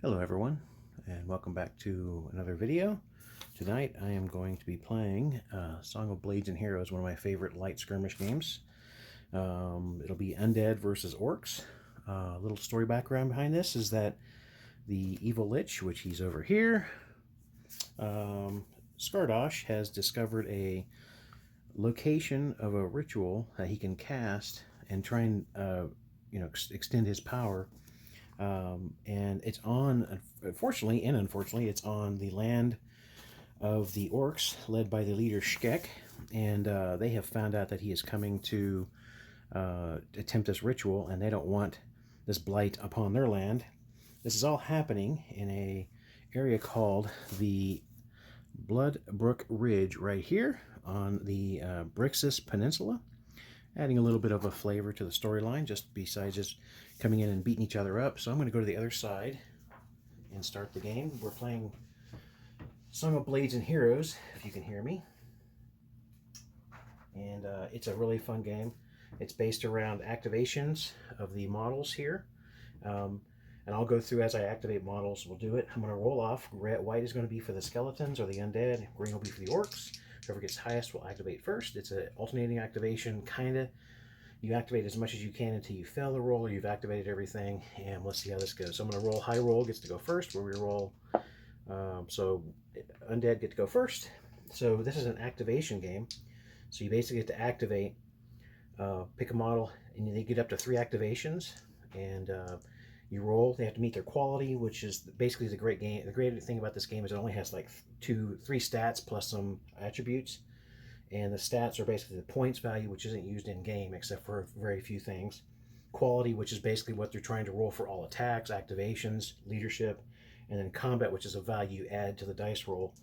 Hello everyone, and welcome back to another video. Tonight I am going to be playing Song of Blades and Heroes, one of my favorite light skirmish games. It'll be Undead versus Orcs. A little story background behind this is that the evil Lich, which he's over here, Skardosh, has discovered a location of a ritual that he can cast and try and extend his power. And it's on, fortunately and unfortunately, it's on the land of the Orcs, led by the leader Shkek, and they have found out that he is coming to attempt this ritual, and they don't want this blight upon their land. This is all happening in a area called the Bloodbrook Ridge right here on the Bryxus Peninsula, adding a little bit of a flavor to the storyline, just besides just coming in and beating each other up. So I'm going to go to the other side and start the game. We're playing Song of Blades and Heroes, if you can hear me. And it's a really fun game. It's based around activations of the models here. And I'll go through as I activate models. We'll do it. I'm going to roll off. White is going to be for the skeletons or the undead. Green will be for the orcs. Whoever gets highest will activate first. It's an alternating activation, kind of. You activate as much as you can until you fail the roll or you've activated everything. And let's see how this goes. So I'm going to roll. High roll gets to go first, where we roll. So undead get to go first. So this is an activation game. So you basically get to activate, pick a model, and they get up to 3 activations. And you roll. They have to meet their quality, which is basically the great game. The great thing about this game is it only has like 3 stats plus some attributes, and the stats are basically the points value, which isn't used in game except for very few things. Quality, which is basically what they're trying to roll for all attacks, activations, leadership, and then combat, which is a value add to the dice roll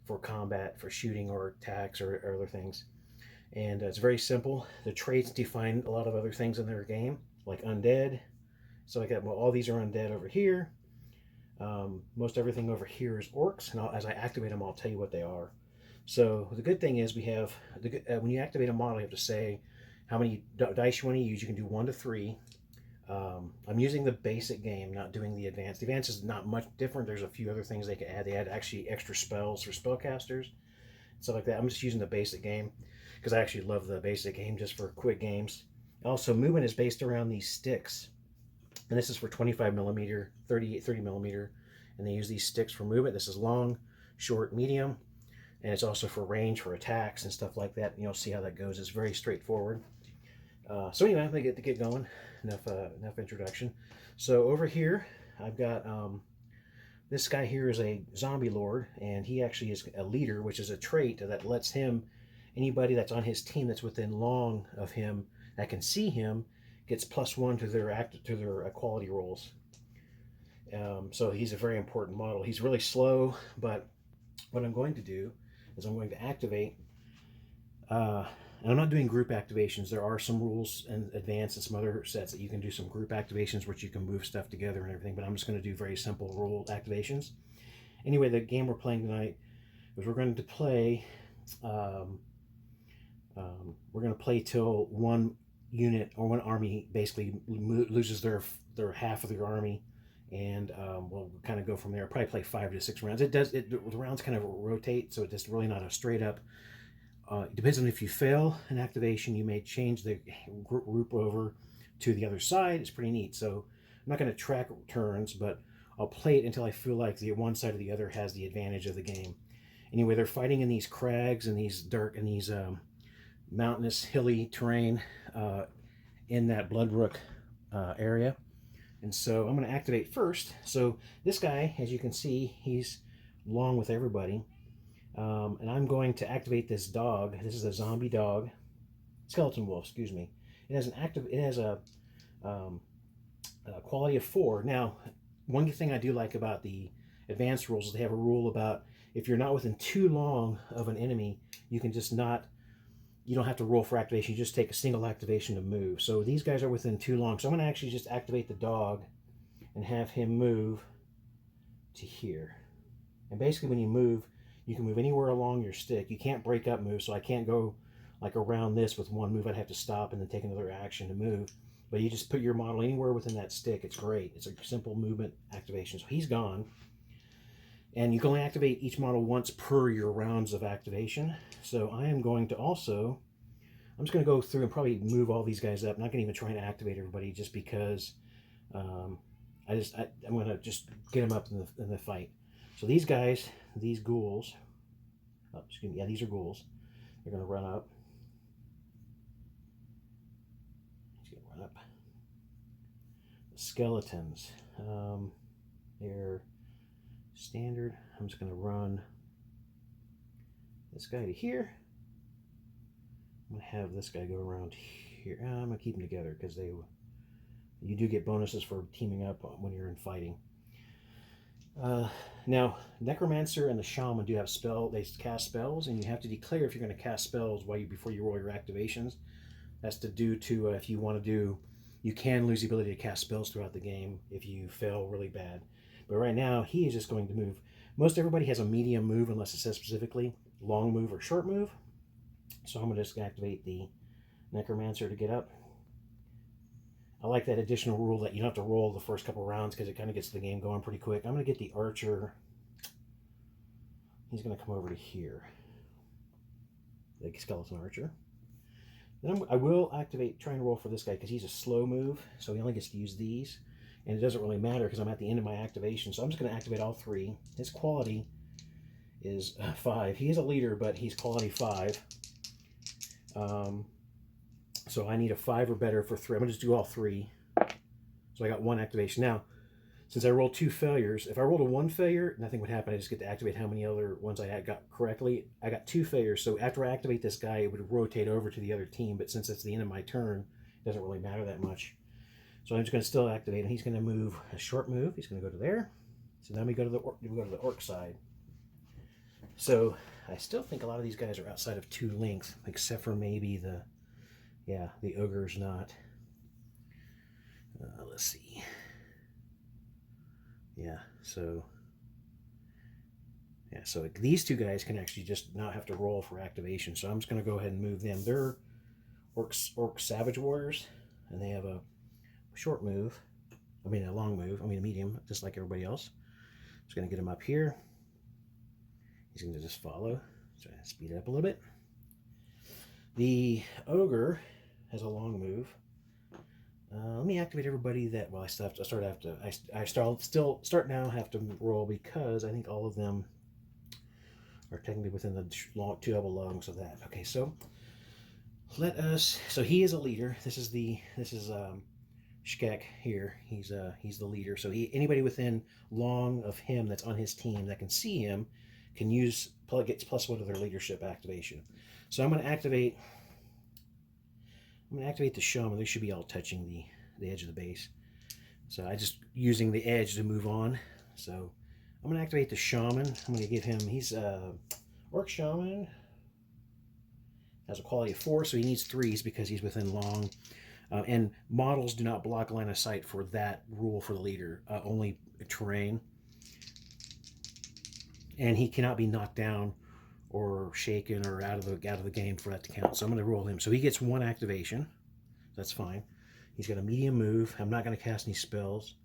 for combat, for shooting or attacks or other things. And it's very simple. The traits define a lot of other things in their game, like undead. So like that, well, all these are undead over here. Most everything over here is orcs, and as I activate them, I'll tell you what they are. So the good thing is we have, when you activate a model, you have to say how many dice you want to use. You can do 1 to 3. I'm using the basic game, not doing the advanced. The advanced is not much different. There's a few other things they can add. They add actually extra spells for spellcasters, stuff like that. I'm just using the basic game because I actually love the basic game just for quick games. Also, movement is based around these sticks. And this is for 25 millimeter, 30 millimeter, and they use these sticks for movement. This is long, short, medium, and it's also for range, for attacks and stuff like that. And you'll see how that goes. It's very straightforward. So anyway, I'm gonna get going. Enough introduction. So over here, I've got this guy here is a zombie lord, and he actually is a leader, which is a trait that lets him, anybody that's on his team that's within long of him that can see him, gets +1 to their quality rolls. So he's a very important model. He's really slow, but what I'm going to do is I'm going to activate, and I'm not doing group activations. There are some rules in advanced and some other sets that you can do some group activations, which you can move stuff together and everything, but I'm just going to do very simple rule activations. Anyway, the game we're playing tonight is we're going to play, till one unit or one army basically loses their half of their army, and we'll kind of go from there. Probably play 5 to 6 rounds. The rounds kind of rotate, so it's just really not a straight up. It depends on if you fail an activation, you may change the group over to the other side. It's pretty neat. So I'm not going to track turns, but I'll play it until I feel like the one side or the other has the advantage of the game. Anyway, they're fighting in these crags and these dark and these mountainous, hilly terrain in that Bloodbrook area. And so I'm going to activate first. So this guy, as you can see, he's along with everybody. And I'm going to activate this dog. This is a zombie dog. Skeleton wolf, excuse me. It has a quality of 4. Now, one thing I do like about the advanced rules is they have a rule about if you're not within too long of an enemy, you can just not, you don't have to roll for activation. You just take a single activation to move. So these guys are within too long. So I'm going to actually just activate the dog and have him move to here. And basically when you move, you can move anywhere along your stick. You can't break up moves, so I can't go like around this with one move. I'd have to stop and then take another action to move. But you just put your model anywhere within that stick. It's great. It's a simple movement activation. So he's gone. And you can only activate each model once per your rounds of activation. So I am going to also, I'm just going to go through and probably move all these guys up. I'm not going to even try to activate everybody just because I'm going to just get them up in the fight. So these guys, these ghouls, oh, excuse me, yeah, these are ghouls. They're going to run up. He's going to run up. The skeletons, they're standard. I'm just going to run this guy to here. I'm going to have this guy go around here. I'm going to keep them together because you do get bonuses for teaming up when you're in fighting. Now, Necromancer and the Shaman do have they cast spells, and you have to declare if you're going to cast spells before you roll your activations. That's to do to, if you want to do, you can lose the ability to cast spells throughout the game if you fail really bad. But right now, he is just going to move. Most everybody has a medium move unless it says specifically long move or short move. So I'm going to just activate the Necromancer to get up. I like that additional rule that you don't have to roll the first couple rounds because it kind of gets the game going pretty quick. I'm going to get the Archer. He's going to come over to here. The Skeleton Archer. Then I will try and roll for this guy because he's a slow move. So he only gets to use these. And it doesn't really matter because I'm at the end of my activation. So I'm just going to activate all three. His quality is 5. He is a leader, but he's quality 5. So I need a 5 or better for 3. I'm going to just do all 3. So I got 1 activation. Now, since I rolled 2 failures, if I rolled a 1 failure, nothing would happen. I just get to activate how many other ones I got correctly. I got 2 failures. So after I activate this guy, it would rotate over to the other team. But since it's the end of my turn, it doesn't really matter that much. So I'm just going to still activate him. He's going to move a short move. He's going to go to there. So then we go to the orc side. So I still think a lot of these guys are outside of 2 length, except for maybe the ogre's not. Let's see. So these 2 guys can actually just not have to roll for activation. So I'm just going to go ahead and move them. They're orc savage warriors, and they have a short move. A long move. A medium, just like everybody else. Just going to get him up here. He's going to just follow. So I speed it up a little bit. The ogre has a long move. Let me activate everybody that. Well, I still have to have to roll because I think all of them are technically within the 2 double lungs of that. Okay, so So he is a leader. This is Shkek here. He's the leader. So anybody within long of him that's on his team that can see him can gets +1 to their leadership activation. So I'm going to activate the Shaman. They should be all touching the edge of the base. So I just using the edge to move on. So I'm going to activate the Shaman. I'm going to give him, he's Orc Shaman. Has a quality of 4, so he needs 3s because he's within long. And models do not block line of sight for that rule for the leader, only terrain. And he cannot be knocked down or shaken or out of the game for that to count. So I'm going to roll him. So he gets 1 activation. That's fine. He's got a medium move. I'm not going to cast any spells.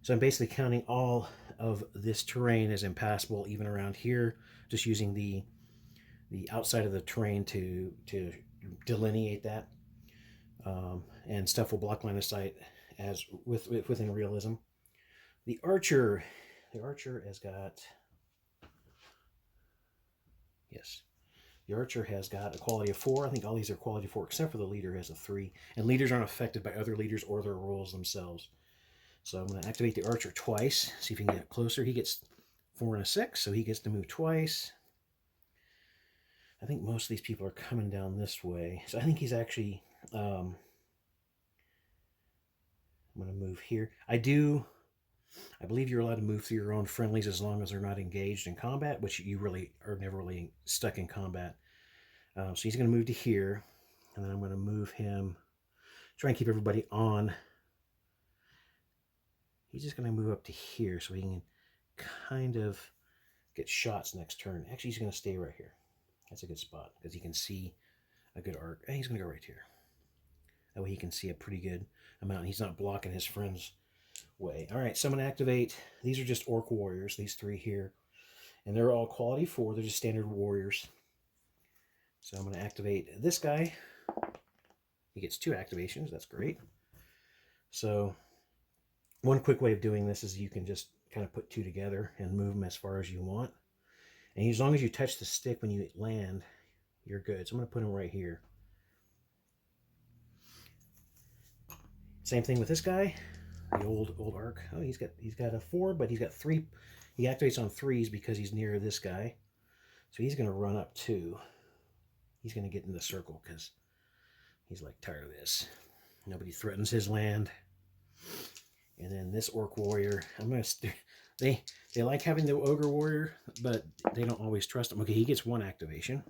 So I'm basically counting all of this terrain as impassable, even around here, just using the outside of the terrain to delineate that. And stuff will block line of sight as within realism. The archer has got, yes, the archer has got a quality of 4. I think all these are quality 4 except for the leader has a 3. And leaders aren't affected by other leaders or their roles themselves. So I'm going to activate the archer twice, see if he can get closer. He gets 4 and a 6, so he gets to move twice. I think most of these people are coming down this way. So I think he's actually, I'm going to move here. I believe you're allowed to move through your own friendlies as long as they're not engaged in combat, which you really are never really stuck in combat. So he's going to move to here, and then I'm going to move him, try and keep everybody on. He's just going to move up to here so he can kind of get shots next turn. Actually, he's going to stay right here. That's a good spot because he can see a good arc. He's going to go right here. That way he can see a pretty good amount. He's not blocking his friend's way. All right, so I'm going to activate. These are just Orc Warriors, these 3 here. And they're all quality 4. They're just standard warriors. So I'm going to activate this guy. He gets 2 activations. That's great. So one quick way of doing this is you can just kind of put 2 together and move them as far as you want. And as long as you touch the stick when you land, you're good. So I'm going to put him right here. Same thing with this guy, the old Arc. Oh, he's got a 4, but he's got 3. He activates on 3s because he's near this guy. So he's going to run up 2. He's going to get in the circle because he's like tired of this. Nobody threatens his land. And then this Orc Warrior, I'm going to... They like having the Ogre Warrior, but they don't always trust him. Okay, he gets 1 activation.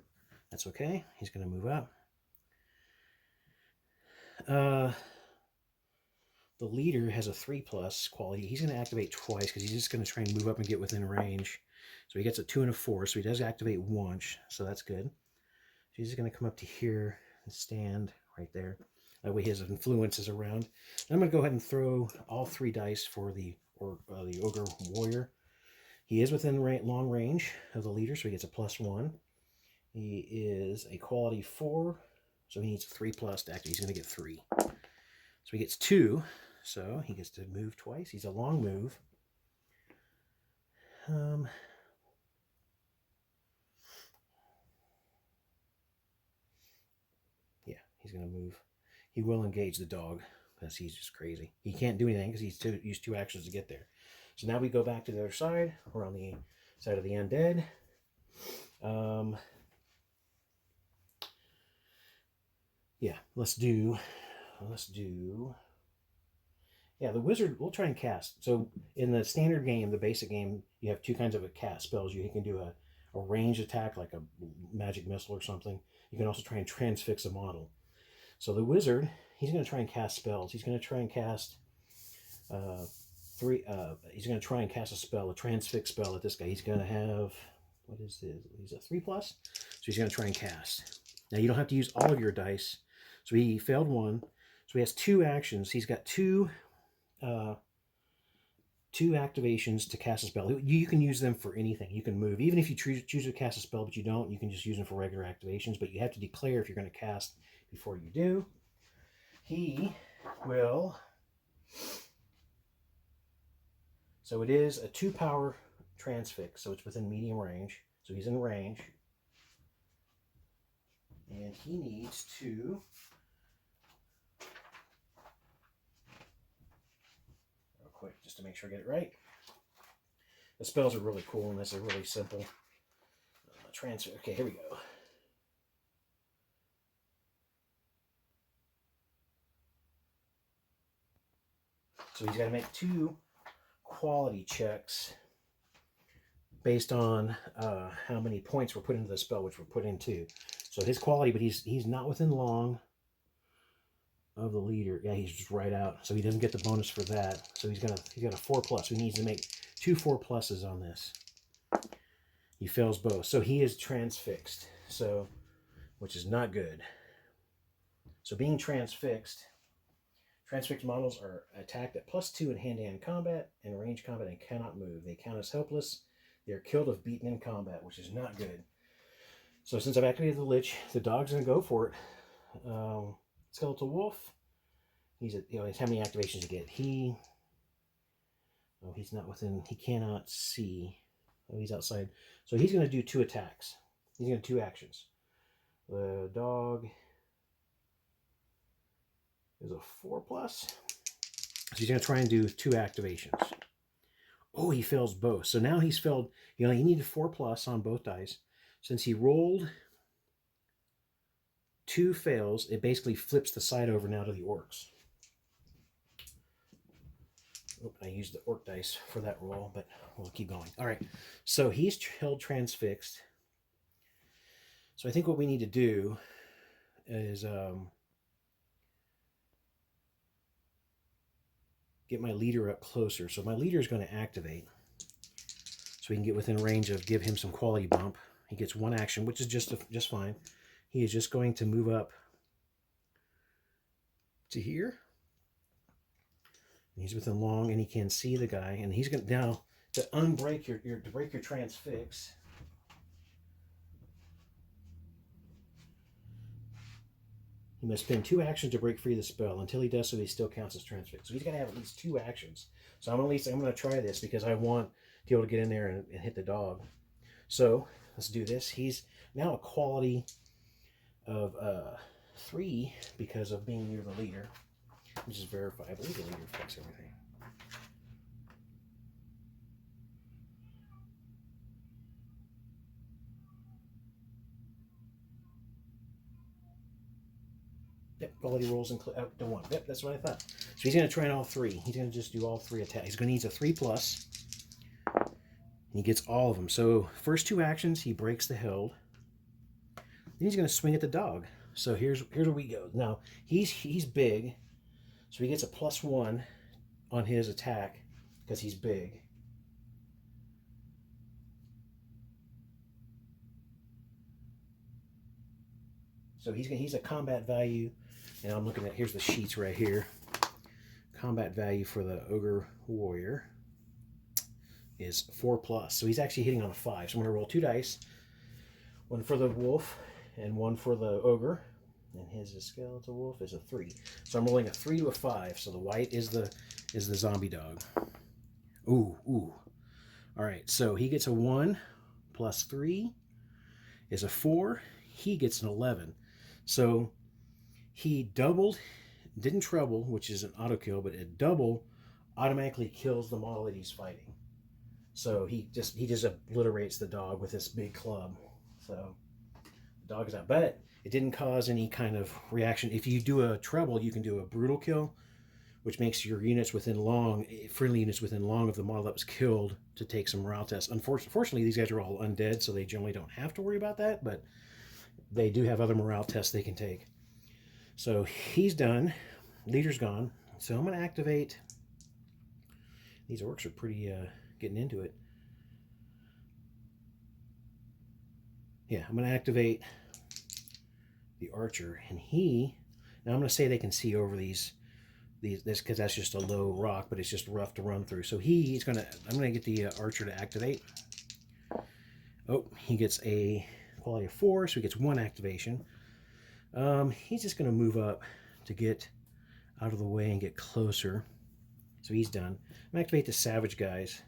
That's okay. He's going to move up. The leader has a 3+ quality. He's going to activate twice because he's just going to try and move up and get within range. So he gets a 2 and a 4, so he does activate once, so that's good. So he's just going to come up to here and stand right there. That way his influence is around. And I'm going to go ahead and throw all 3 dice for the Ogre Warrior. He is within long range of the leader, so he gets a +1. He is a quality 4, so he needs a 3+ to activate. He's going to get 3. So he gets 2, so he gets to move twice. He's a long move. Yeah, he's going to move. He will engage the dog because he's just crazy. He can't do anything because he's used 2 actions to get there. So now we go back to the other side. We're on the side of the undead. Yeah, let's do, yeah, the wizard, we'll try and cast. So in the standard game, the basic game, you have 2 kinds of cast spells. You can do a range attack, like a magic missile or something. You can also try and transfix a model. So the wizard, he's going to try and cast spells. He's going to try and cast he's going to try and cast a spell, a transfix spell at this guy. He's going to have, what is this? He's a 3+. So he's going to try and cast. Now you don't have to use all of your dice. So he failed 1. So he has 2 actions. He's got 2 activations to cast a spell. You can use them for anything. You can move. Even if you choose to cast a spell, but you don't, you can just use them for regular activations. But you have to declare if you're going to cast before you do. He will... So it is a 2-power transfix, so it's within medium range. So he's in range. And he needs to... Real quick, just to make sure I get it right. The spells are really cool, and this is really simple. Transfer. Okay, here we go. So he's got to make 2 quality checks based on how many points were put into the spell, which were put into. So his quality, but he's not within long of the leader. Yeah, he's just right out, so he doesn't get the bonus for that. So he's got a 4+. So he needs to make 2 4+ on this. He fails both, so he is transfixed. So, which is not good. So being transfixed. Transfixed models are attacked at +2 in hand-to-hand combat and range combat and cannot move. They count as helpless. They are killed if beaten in combat, which is not good. So since I've activated the Lich, the dog's going to go for it. Skeletal Wolf. He's at, how many activations you get? He's not within. He cannot see. Oh, he's outside. So he's going to do 2 attacks. He's going to do 2 actions. The dog is a 4+. So he's going to try and do 2 activations. Oh, he fails both. So now he's failed. He needed 4+ on both dice. Since he rolled 2 fails, it basically flips the side over now to the orcs. Oh, I used the orc dice for that roll, but we'll keep going. All right, so he's held transfixed. So I think what we need to do is get my leader up closer. So my leader is going to activate so we can get within range of give him some quality bump. He gets 1 action, which is just fine. He is just going to move up to here. And he's within long, and he can see the guy. And he's going to now to unbreak to break your transfix. He must spend 2 actions to break free of the spell. Until he does so, he still counts as transfix. So he's got to have at least 2 actions. So I'm going to try this because I want to be able to get in there and hit the dog. So let's do this. He's now a quality of 3 because of being near the leader. Let me just verify. I believe the leader affects everything. Yep, quality rolls include the 1. Yep, that's what I thought. So he's going to try on all 3. He's going to just do all 3 attacks. He's going to need a 3+. And he gets all of them. So first 2 actions, he breaks the held. Then he's going to swing at the dog. So here's where we go. Now he's big, so he gets a +1 on his attack because he's big. So he's a combat value. And I'm looking at, here's the sheets right here. Combat value for the Ogre Warrior is 4+. So he's actually hitting on a 5. So I'm going to roll 2 dice. 1 for the wolf and 1 for the ogre. And his skeletal wolf is a 3. So I'm rolling a 3 to a 5. So the white is the zombie dog. Ooh. All right, so he gets a 1 plus 3 is a 4. He gets an 11. So he doubled, didn't treble, which is an auto kill, but a double automatically kills the model that he's fighting. So he just obliterates the dog with this big club. So the dog is out, but it didn't cause any kind of reaction. If you do a treble, you can do a brutal kill, which makes your units within long, friendly units within long of the model that was killed to take some morale tests. Unfortunately, these guys are all undead, so they generally don't have to worry about that, but they do have other morale tests they can take. So he's done. Leader's gone. So I'm going to activate. These orcs are pretty getting into it. Yeah, I'm going to activate the archer, and now I'm going to say they can see over this because that's just a low rock, but it's just rough to run through. So I'm going to get the archer to activate. Oh, he gets a quality of 4, so he gets 1 activation. He's just going to move up to get out of the way and get closer. So he's done. I'm going to activate the savage guys.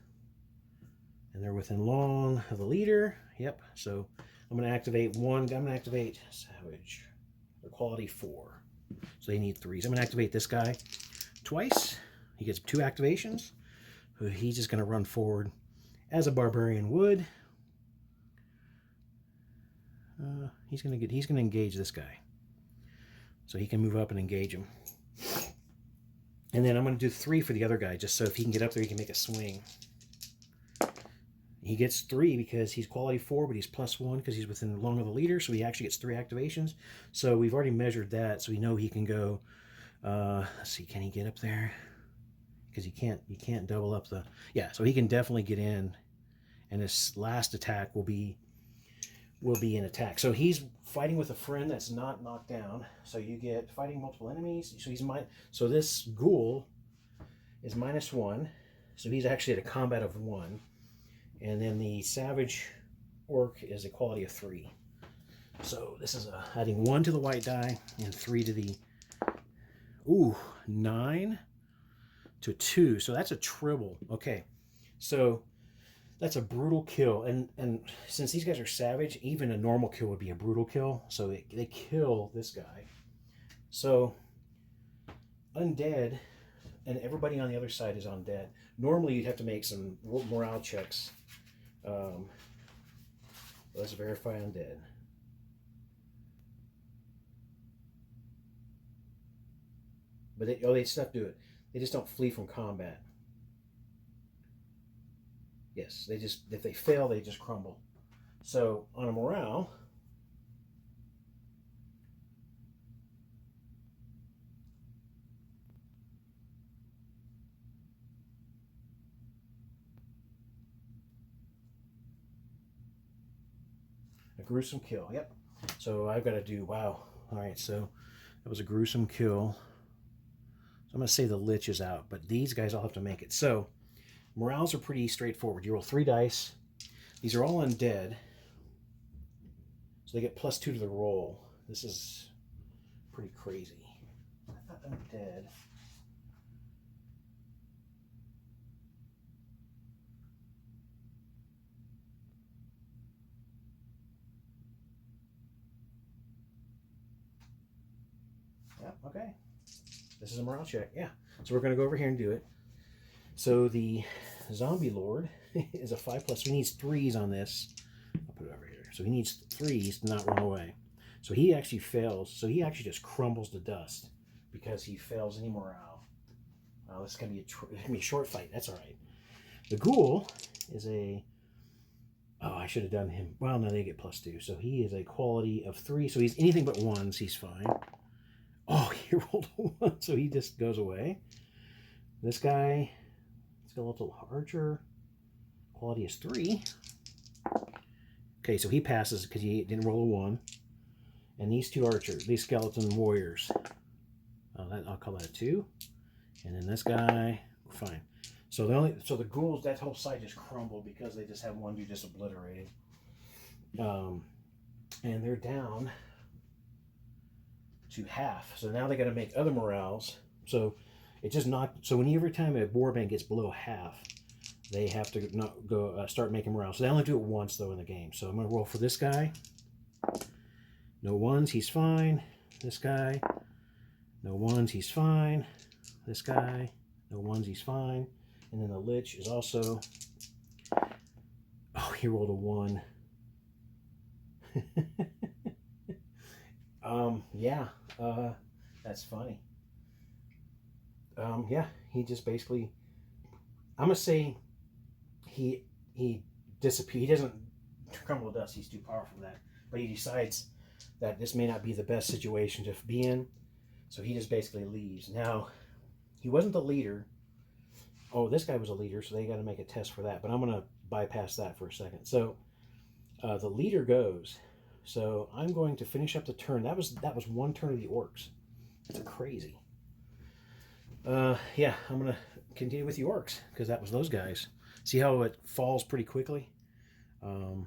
And they're within long of the leader. Yep. So I'm going to activate 1. I'm going to activate savage. They're quality 4. So they need 3s. I'm going to activate this guy twice. He gets 2 activations. So he's just going to run forward as a barbarian would. He's going to engage this guy. So he can move up and engage him. And then I'm going to do 3 for the other guy, just so if he can get up there, he can make a swing. He gets 3 because he's quality 4, but he's +1 because he's within long of the leader, so he actually gets 3 activations. So we've already measured that, so we know he can go. Let's see, can he get up there? Because you can't double up the. Yeah, so he can definitely get in, and his last attack will be an attack. So he's fighting with a friend that's not knocked down. So you get fighting multiple enemies. So this ghoul is -1. So he's actually at a combat of 1. And then the savage orc is a quality of 3. So this is adding 1 to the white die and 3 to the 9 to 2. So that's a triple. Okay. So that's a brutal kill, and since these guys are savage, even a normal kill would be a brutal kill. So they kill this guy. So undead, and everybody on the other side is undead. Normally you'd have to make some morale checks. Let's verify undead. But they just do it. They just don't flee from combat. Yes, if they fail, they just crumble. So on a morale, a gruesome kill. Yep. So I've got to do, wow. All right, so that was a gruesome kill. So I'm going to say the Lich is out, but these guys all have to make it. So morales are pretty straightforward. You roll 3 dice. These are all undead. So they get +2 to the roll. This is pretty crazy. I thought undead. Yeah, okay. This is a morale check. Yeah. So we're going to go over here and do it. So the Zombie Lord is a 5+. So he needs 3s on this. I'll put it over here. So he needs 3s to not run away. So he actually fails. So he actually just crumbles to dust because he fails any morale. This is going to be a short fight. That's all right. The Ghoul is a... Oh, I should have done him. Well, no, they get +2. So he is a quality of 3. So he's anything but 1s. He's fine. Oh, he rolled a 1. So he just goes away. This guy, Skeletal Archer, quality is 3. Okay, so he passes because he didn't roll a 1. And these 2 archers, these skeleton warriors, I'll call that a 2. And then this guy, fine. So the ghouls, that whole side just crumbled because they just have one dude just obliterated. And they're down to half. So now they got to make other morales. So it just knocked. So every time a warband gets below half, they have to start making morale. So they only do it once though in the game. So I'm gonna roll for this guy. No 1s, he's fine. This guy, no 1s, he's fine. This guy, no 1s, he's fine. And then the Lich is also. Oh, he rolled a 1. Yeah, that's funny. Yeah, he just basically. I'm gonna say he disappears. He doesn't crumble to dust. He's too powerful for that. But he decides that this may not be the best situation to be in, so he just basically leaves. Now, he wasn't the leader. Oh, this guy was a leader, so they got to make a test for that. But I'm gonna bypass that for a second. So the leader goes. So I'm going to finish up the turn. That was 1 turn of the Orcs. That's crazy. Yeah, I'm gonna continue with the Orcs because that was those guys. See how it falls pretty quickly? So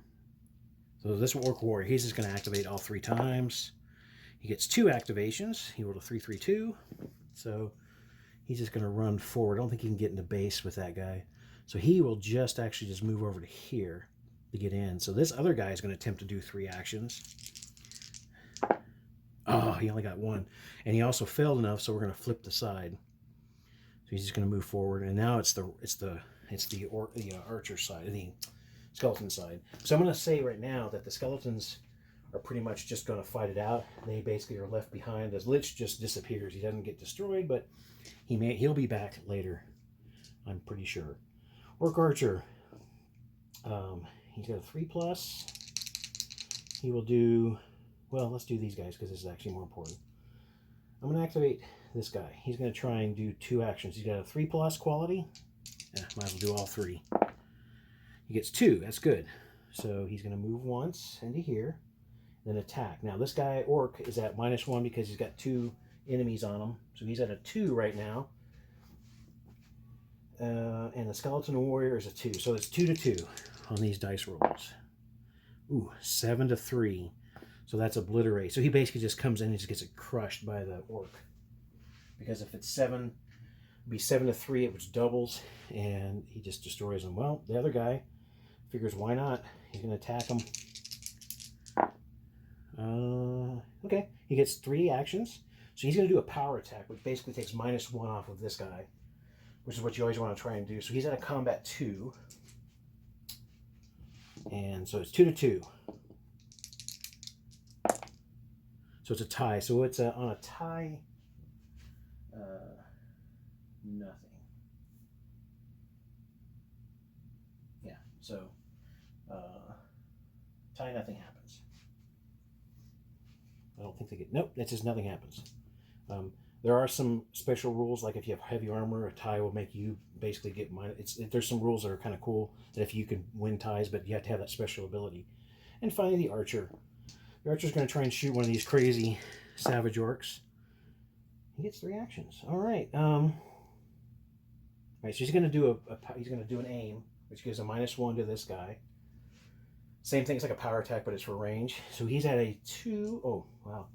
this Orc Warrior, he's just going to activate all 3 times. He gets 2 activations. He rolled a 3/3/2. So he's just going to run forward. I don't think he can get into base with that guy. So he will just actually just move over to here to get in. So this other guy is going to attempt to do 3 actions. Oh, he only got 1. And he also failed enough, so we're going to flip the side. So he's just going to move forward. And now it's the archer side, the skeleton side. So I'm going to say right now that the skeletons are pretty much just going to fight it out. They basically are left behind. The Lich just disappears. He doesn't get destroyed, but he'll be back later, I'm pretty sure. Orc Archer. He's got a 3+. He will do... Well, let's do these guys because this is actually more important. I'm going to activate this guy. He's going to try and do 2 actions. He's got a 3+ quality. Yeah, might as well do all 3. He gets 2. That's good. So he's going to move once into here, then attack. Now this guy, Orc, is at -1 because he's got 2 enemies on him. So he's at a 2 right now. And the Skeleton Warrior is a 2. So it's 2-2 on these dice rolls. Ooh, 7-3. So that's obliterate. So he basically just comes in and just gets it crushed by the Orc. Because if it's 7, it'd be 7-3, which doubles, and he just destroys him. Well, the other guy figures, why not? He's going to attack him. Okay, he gets 3 actions. So he's going to do a power attack, which basically takes -1 off of this guy, which is what you always want to try and do. So he's at a combat 2. And so it's 2-2. So it's a tie. So it's on a tie, nothing. Yeah, so tie, nothing happens. I don't think they get... Nope, that's just nothing happens. There are some special rules, like if you have heavy armor, a tie will make you basically get minus... There's some rules that are kind of cool, that if you can win ties, but you have to have that special ability. And finally, the Archer. The Archer's going to try and shoot one of these crazy savage orcs. He gets 3 actions. All right. All right. So he's going to do he's going to do an aim, which gives a -1 to this guy. Same thing. It's like a power attack, but it's for range. So he's at a 2. Oh wow.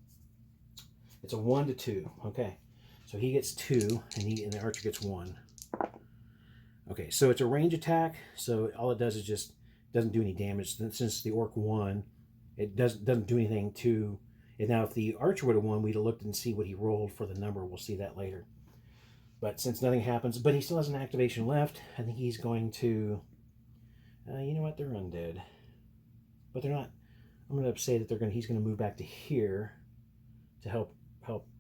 It's a 1 to 2. Okay. So he gets 2, and the archer gets 1. Okay. So it's a range attack. So all it does is just doesn't do any damage. Since the orc won, it doesn't do anything to. And now if the archer would have won, we'd have looked and see what he rolled for the number. We'll see that later. But since nothing happens, but he still has an activation left, I think he's going to. You know what? They're undead, but they're not. I'm going to say that he's going to move back to here to help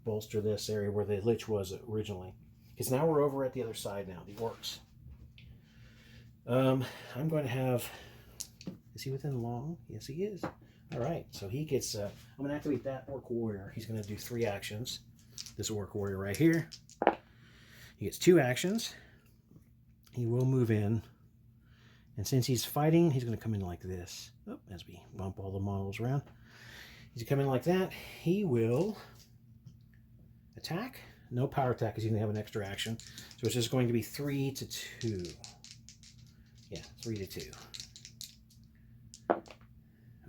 bolster this area where the Lich was originally. Because now we're over at the other side now, the Orcs. I'm going to have. Is he within long? Yes, he is. All right, so he gets. I'm going to activate that Orc Warrior. He's going to do 3 actions. This Orc Warrior right here. He gets 2 actions. He will move in. And since he's fighting, he's going to come in like this. Oh, as we bump all the models around. He's going to come in like that. He will attack. No power attack because he's going to have an extra action. So it's just going to be 3 to 2. Yeah, 3 to 2.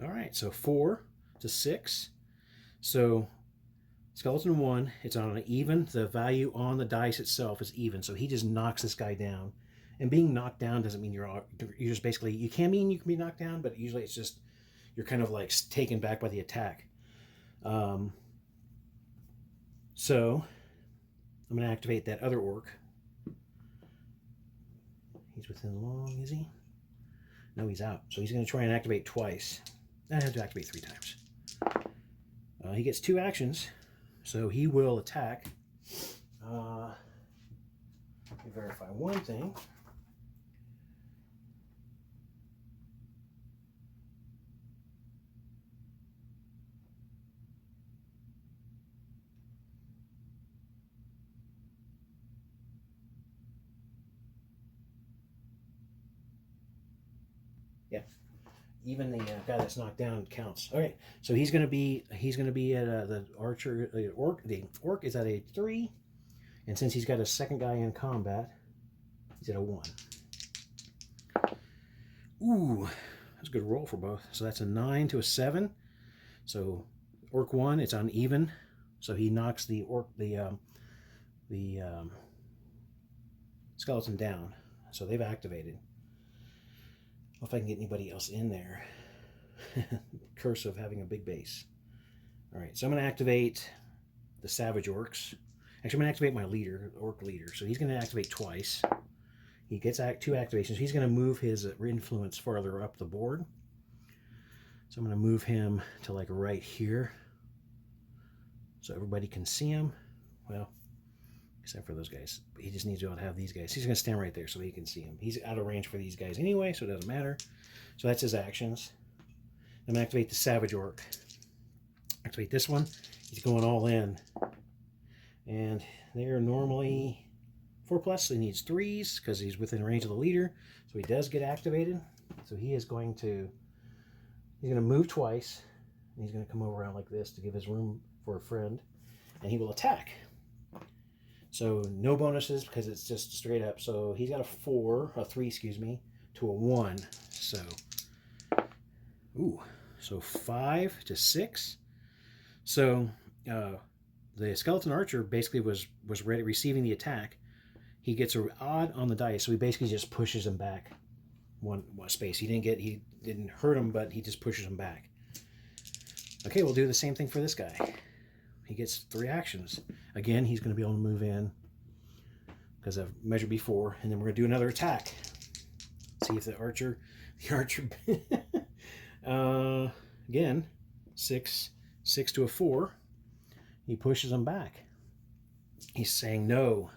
All right, so 4 to 6. So skeleton 1, it's on an even. The value on the dice itself is even. So he just knocks this guy down. And being knocked down doesn't mean you're just basically, you can be knocked down, but usually it's just, you're kind of like taken back by the attack. So I'm going to activate that other orc. He's within long, is he? No, he's out. So he's going to try and activate twice. I have to activate 3 times. He gets 2 actions, so he will attack. Let me verify one thing. Yeah, even the guy that's knocked down counts. All right, so he's going to be at the archer. The orc is at a 3, and since he's got a second guy in combat, he's at a 1. Ooh, that's a good roll for both. So that's a 9 to a 7. So orc 1, it's uneven. So he knocks the skeleton down. So they've activated. Well, if I can get anybody else in there. Curse of having a big base. All right, so I'm going to activate the Savage Orcs. Actually, I'm going to activate my leader, Orc leader. So he's going to activate twice. He gets 2 activations. He's going to move his influence farther up the board. So I'm going to move him to like right here so everybody can see him. Well, except for those guys. But he just needs to be able to have these guys. He's going to stand right there so he can see him. He's out of range for these guys anyway, so it doesn't matter. So that's his actions. I'm going to activate the Savage Orc. Activate this one. He's going all in. And they're normally 4+, so he needs 3s because he's within range of the leader. So he does get activated. So he is going to, he's going to move twice. And he's going to come over around like this to give his room for a friend. And he will attack. So no bonuses because it's just straight up. So he's got a 3, excuse me, to a 1. So, ooh, so 5 to 6. So the skeleton archer basically was ready, receiving the attack. He gets an odd on the dice, so he basically just pushes him back one space. He didn't hurt him, but he just pushes him back. Okay, we'll do the same thing for this guy. He gets 3 actions. Again, he's going to be able to move in because I've measured before, and then we're going to do another attack. See if the archer, again, 6 to a 4. He pushes him back. He's saying no.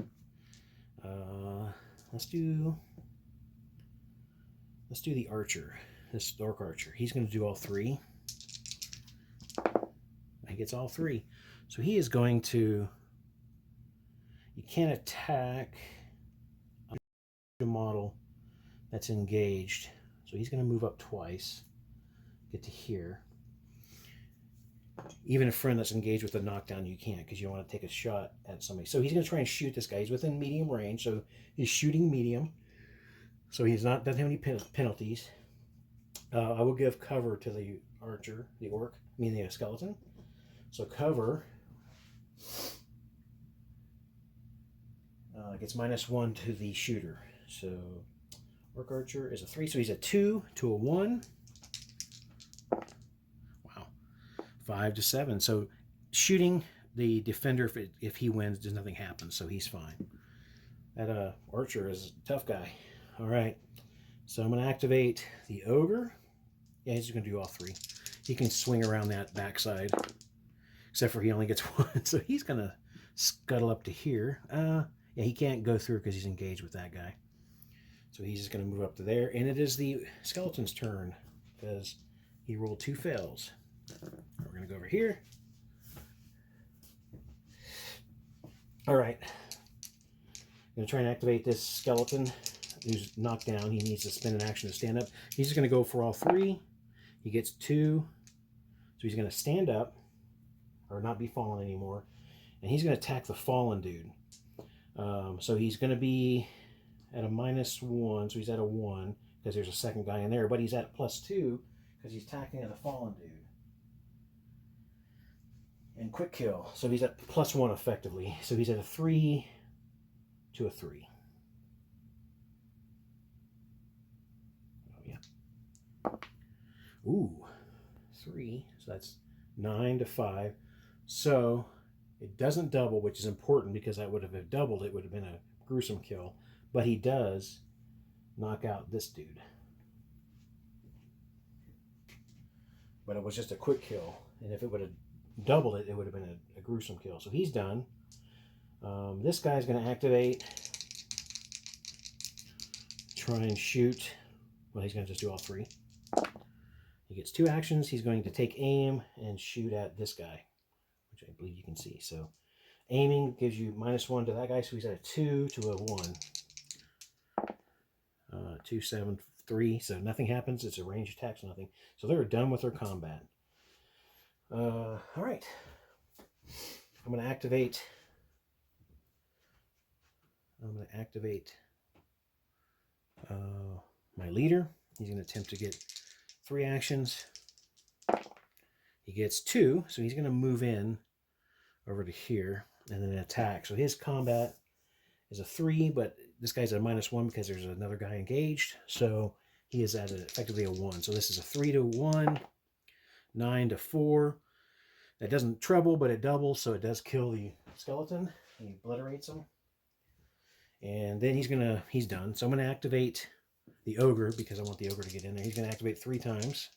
Let's do the archer, this orc archer. He's going to do all 3. He gets all 3. So he is going to, you can't attack a model that's engaged. So he's going to move up twice, get to here. Even a friend that's engaged with a knockdown, you can't because you don't want to take a shot at somebody. So he's going to try and shoot this guy. He's within medium range, so he's shooting medium. So he's not doesn't have any penalties. I will give cover to the archer, the orc, meaning the skeleton. So cover gets -1 to the shooter. So orc archer is a 3, so he's a 2 to a 1. Wow, 5 to 7. So shooting the defender, if he wins, does nothing happen, so he's fine. That archer is a tough guy. All right, so I'm going to activate the ogre. Yeah, he's going to do all 3. He can swing around that backside, except for he only gets 1, so he's going to scuttle up to here. Yeah, he can't go through because he's engaged with that guy. So he's just going to move up to there. And it is the skeleton's turn because he rolled 2 fails. We're going to go over here. All right. I'm going to try and activate this skeleton who's knocked down. He needs to spend an action to stand up. He's just going to go for all 3. He gets 2. So he's going to stand up or not be fallen anymore. And he's going to attack the fallen dude. So he's going to be at a -1, so he's at a 1 because there's a second guy in there, but he's at +2 because he's attacking at the fallen dude. And quick kill, so he's at +1 effectively. So he's at a 3 to a 3. Oh yeah. Ooh, 3. So that's 9 to 5. So it doesn't double, which is important because that would have doubled. It would have been a gruesome kill. But he does knock out this dude. But it was just a quick kill. And if it would have doubled it, it would have been a gruesome kill. So he's done. This guy's going to activate. Try and shoot. Well, he's going to just do all 3. He gets 2 actions. He's going to take aim and shoot at this guy, which I believe you can see. So aiming gives you -1 to that guy. So he's at a 2 to a 1. 2, 7, 3. So nothing happens. It's a range attack, so nothing. So they're done with their combat. All right. I'm going to activate. My leader. He's going to attempt to get 3 actions. He gets 2, so he's going to move in over to here and then attack. So his combat is a 3, but this guy's at a -1 because there's another guy engaged. So he is at effectively a 1. So this is a 3 to 1, 9 to 4. That doesn't treble, but it doubles, so it does kill the skeleton. He obliterates him. And then he's done. So I'm going to activate the ogre because I want the ogre to get in there. He's going to activate 3 times.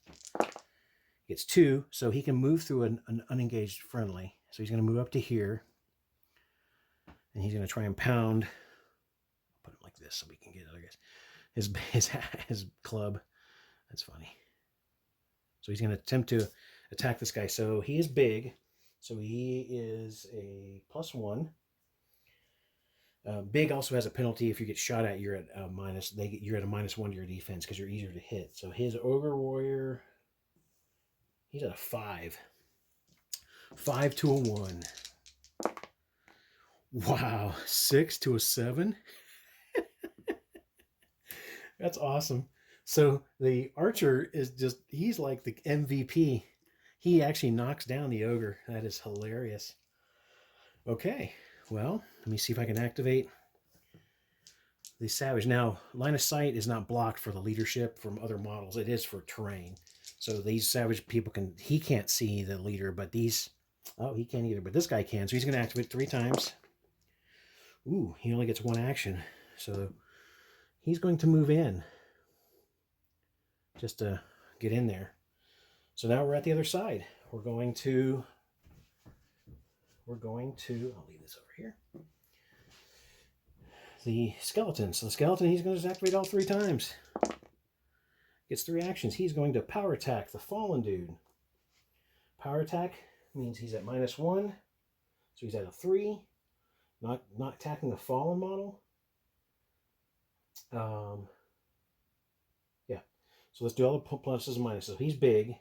Gets 2, so he can move through an unengaged friendly. So he's going to move up to here. And he's going to try and pound. Put it like this so we can get it, I guess. His club. That's funny. So he's going to attempt to attack this guy. So he is big. So he is a +1. Big also has a penalty. If you get shot at, you're at a you're at a -1 to your defense because you're easier to hit. So his ogre warrior, he's at a 5. 5 to a 1. Wow, 6 to a 7. That's awesome. So the archer is he's like the MVP. He actually knocks down the ogre. That is hilarious. Okay, well, let me see if I can activate the savage. Now, line of sight is not blocked for the leadership from other models. It is for terrain. So these savage people he can't see the leader, but these, oh, he can't either, but this guy can. So he's going to activate 3 times. Ooh, he only gets 1 action. So he's going to move in just to get in there. So now we're at the other side. We're going to, I'll leave this over here. The skeleton. So the skeleton, he's going to just activate all 3 times. Gets 3 actions. He's going to power attack the fallen dude. Power attack means he's at -1. So he's at a 3. Not attacking the fallen model. Yeah. So let's do all the pluses and minuses. So he's big.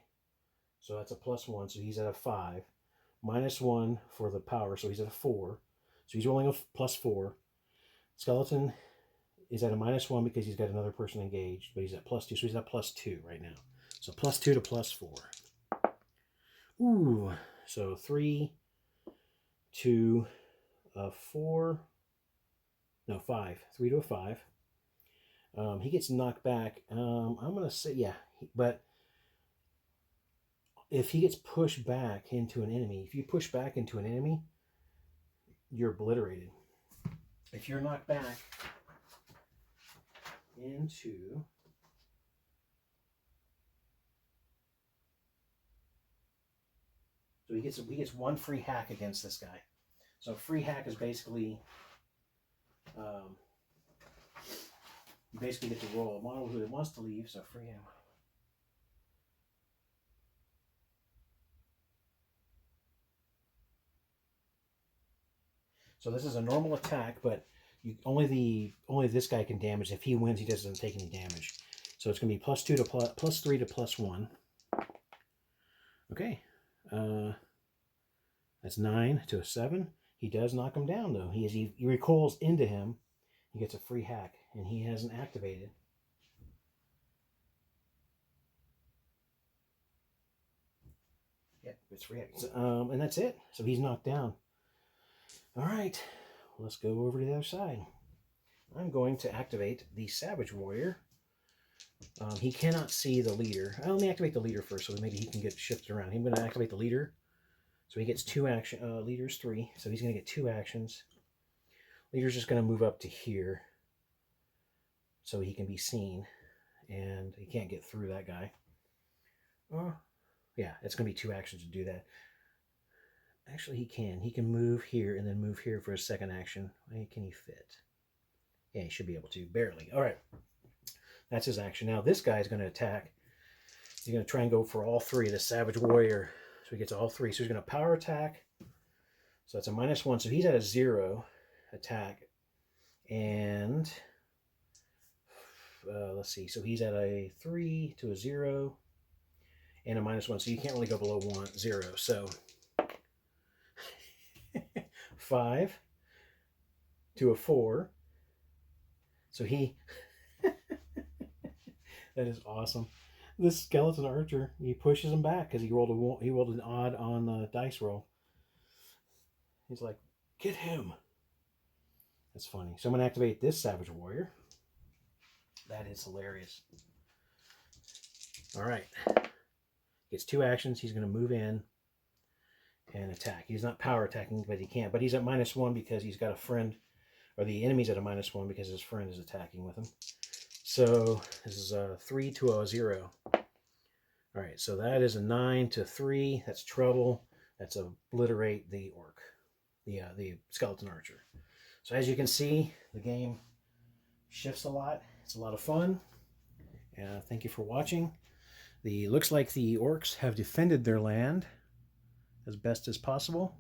So that's a +1, so he's at a 5. -1 for the power, so he's at a 4. So he's rolling a +4. Skeleton is at a -1 because he's got another person engaged, but he's at +2, so he's at +2 right now. So +2 to +4. Ooh, so 3 to a 4. No, 5. 3 to a 5. He gets knocked back. I'm going to say, yeah, but if he gets pushed back into an enemy, if you push back into an enemy, you're obliterated. If you're knocked back into... So he gets 1 free hack against this guy. So free hack is basically... you basically get to roll a model who wants to leave, so free him. So this is a normal attack, but only this guy can damage. If he wins, he doesn't take any damage. So it's going to be +2 to +3 to +1. Okay, that's 9 to a 7. He does knock him down though. He recoils into him. He gets a free hack, and he hasn't activated. Yep, it's free hack. So, and that's it. So he's knocked down. All right, let's go over to the other side. I'm going to activate the Savage Warrior. He cannot see the leader. Let me activate the leader first, so maybe he can get shifted around. I'm going to activate the leader. So he gets 2 action. Leader's 3, so he's going to get 2 actions. Leader's just going to move up to here so he can be seen, and he can't get through that guy. Yeah, it's going to be 2 actions to do that. Actually, he can. He can move here and then move here for a second action. Can he fit? Yeah, he should be able to. Barely. All right. That's his action. Now, this guy is going to attack. He's going to try and go for all 3 of the Savage Warrior. So he gets all 3. So he's going to power attack. So that's a -1. So he's at a 0 attack. And let's see. So he's at a 3 to a 0 and a -1. So you can't really go below 0. So 5 to a 4. So he... That is awesome. This skeleton archer, he pushes him back because he rolled an odd on the dice roll. He's like, get him. That's funny. So I'm going to activate this Savage Warrior. That is hilarious. All right. Gets 2 actions. He's going to move in and attack. He's not power attacking, but he can't. But he's at -1 because he's got a friend, or the enemy's at a -1 because his friend is attacking with him. So this is a 3 to a 0. All right, so that is a 9 to 3. That's trouble. That's obliterate the orc, the skeleton archer. So as you can see, the game shifts a lot. It's a lot of fun. Thank you for watching. Looks like the orcs have defended their land as best as possible,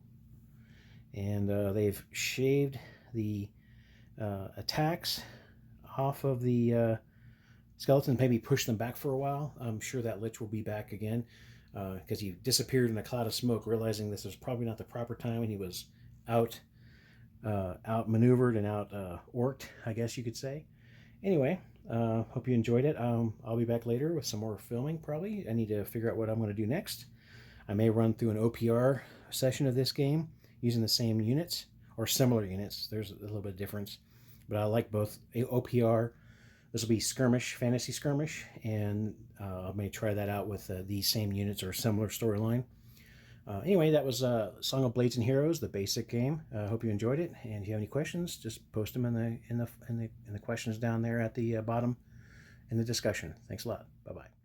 and they've shaved the attacks off of the skeleton, maybe push them back for a while. I'm sure that Lich will be back again because he disappeared in a cloud of smoke, realizing this was probably not the proper time, and he was outmaneuvered and orced, I guess you could say. Anyway, hope you enjoyed it. I'll be back later with some more filming, probably. I need to figure out what I'm going to do next. I may run through an OPR session of this game using the same units or similar units. There's a little bit of difference, but I like both OPR. This will be skirmish, fantasy skirmish, and I may try that out with these same units or similar storyline. Anyway, that was Song of Blades and Heroes, the basic game. I hope you enjoyed it, and if you have any questions, just post them in the questions down there at the bottom in the discussion. Thanks a lot. Bye bye.